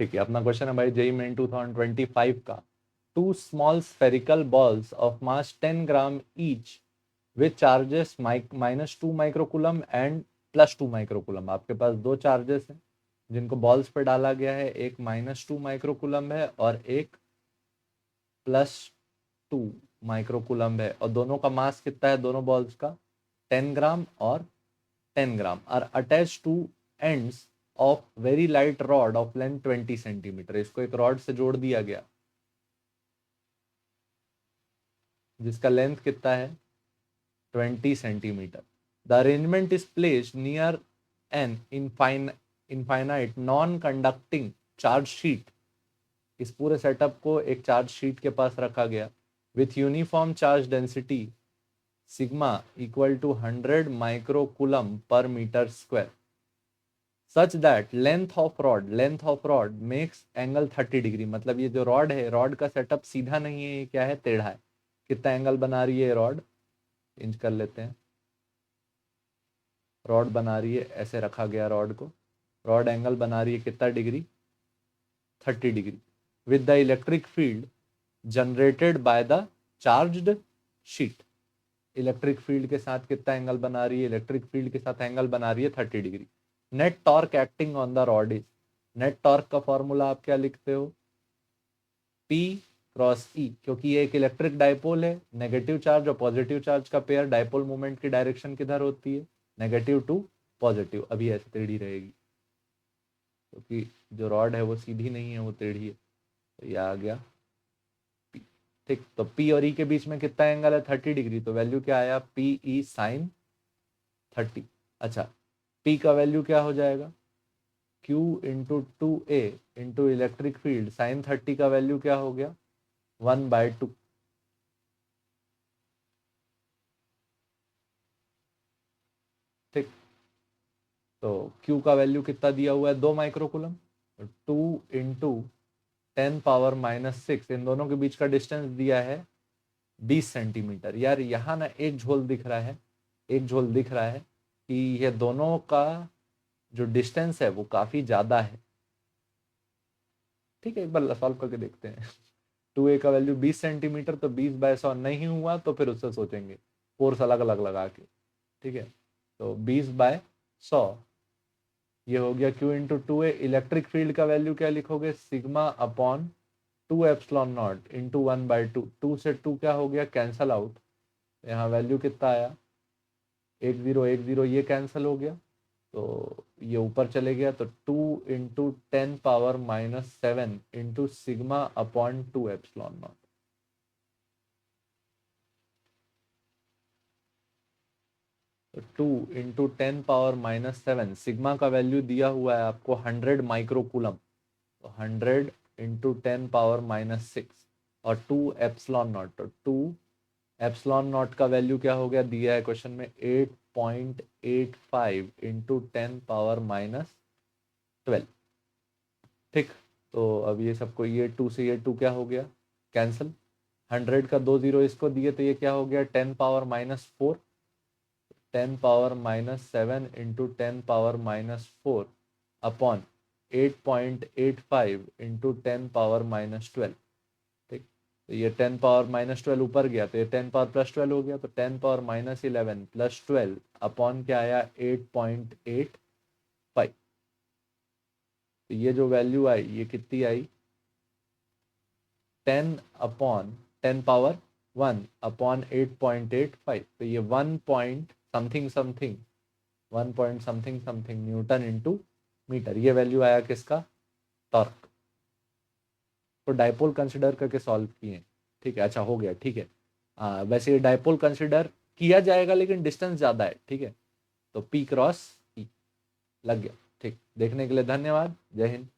ठीक है, अपना क्वेश्चन है भाई जेईई मेन 2025 का। Two small spherical balls of mass 10 gram each with charges -2 microcoulomb and +2 microcoulomb. आपके पास दो चार्जेस हैं जिनको बॉल्स पे डाला गया है, एक -2 माइक्रोकुलम है और एक +2 माइक्रोकुलम है, और दोनों का मास कितना है दोनों बॉल्स का? 10 ग्राम और 10 gram are attach to ends of very light rod of length 20 centimetre. इसको एक रॉड से जोड़ दिया गया जिसका लेंथ कितना है 20 centimetre. The arrangement is placed near an infinite non conducting charge sheet. इस पूरे सेटअप को एक चार्ज शीट के पास रखा गया with uniform charge density sigma equal to 100 microcoulomb per metre square such that length of rod makes angle 30 degree. मतलब ये जो रॉड है, रॉड का सेटअप सीधा नहीं है, ये क्या है, टेढ़ा है। कितना एंगल बना रही है रॉड? इंच कर लेते हैं। रॉड बना रही है, ऐसे रखा गया रॉड को, रॉड एंगल बना रही है कितना degree? 30 degree with the electric field generated by the charged sheet. Electric field के साथ कितना एंगल बना रही है? इलेक्ट्रिक फील्ड के साथ एंगल बना रही है 30 degree. Net torque acting on the rod is, net torque का फॉर्मूला आप क्या लिखते हो? P क्रॉस E, क्योंकि ये एक इलेक्ट्रिक डायपोल है, नेगेटिव चार्ज और पॉजिटिव चार्ज का पेयर, डायपोल मोमेंट की डायरेक्शन किधर होती है? Negative to positive. अभी ऐसे टेढ़ी रहेगी क्योंकि जो रॉड है वो सीधी नहीं है, वो टेढ़ी है। तो ये आ गया P। ठीक, तो P और E के बीच में कितना एंगल है? 30 डिग्री। तो वैल्यू क्या आया? PE sine 30। अच्छा, P का वैल्यू क्या हो जाएगा? Q into 2A into electric field sine 30 का वैल्यू क्या हो गया? 1/2। ठीक, तो Q का वैल्यू कितना दिया हुआ है? 2 माइक्रोकुलम। 2 इंटू 10⁻⁻6, इन दोनों के बीच का डिस्टेंस दिया है 20 सेंटीमीटर। यार यहाँ ना एक झोल दिख रहा है, एक झोल दिख रहा है कि ये दोनों का जो डिस्टेंस है वो काफ़ी ज़्यादा है। ठीक है, एक बार सॉल्व करके देखते हैं। 2A का वैल्यू 20 सेंटीमीटर, तो 20/100 नहीं हुआ तो फिर उससे सोचेंगे, फोर्स अलग अलग लगा के। ठीक है, तो 20/100 ये हो गया Q into 2A। Electric field का वैल्यू क्या लिखोगे? Sigma upon 2ε0 into 1/2। 2 से 2 क्या हो गया? Cancel out. यहाँ वैल्यू कितना आया? 1 0 1 0, ये कैंसिल हो गया तो ये ऊपर चले गया। तो 2 इंटू 10⁻⁻7 इंटू सिग्मा अपॉन 2ε0। तो 2 इंटू 10⁻⁻7, सिग्मा का वैल्यू दिया हुआ है आपको 100 माइक्रोकुलम, तो 100 इंटू 10⁻⁻6 और 2ε0। तो 2ε0 का वैल्यू क्या हो गया? दिया है क्वेश्चन में 8.85 इंटू 10⁻12। ठीक, तो अब ये सबको, ये 2 से ये 2 क्या हो गया? कैंसिल। 100 का 2 0 इसको दिए तो ये क्या हो गया? 10⁻⁻4। 10⁻⁻7 इंटू 10⁻⁻4 अपॉन 8.85 इंटू 10⁻⁻12। ठीक, तो ये 10⁻⁻12 ऊपर गया तो ये 10⁻+12 हो गया, तो 10⁻-11 प्लस 12 अपॉन क्या आया? 8.85। तो ये जो वैल्यू आई ये कितनी आई? 10 अपॉन 8.85। तो ये 1 point something something 1 point something something newton into metre. ये वैल्यू आया किसका? टॉर्क। तो डायपोल कंसिडर करके सॉल्व किए। ठीक है, अच्छा हो गया। ठीक है, वैसे ये डायपोल कंसिडर किया जाएगा लेकिन डिस्टेंस ज़्यादा है। ठीक है, तो P क्रॉस E लग गया। ठीक, देखने के लिए धन्यवाद। जय हिंद।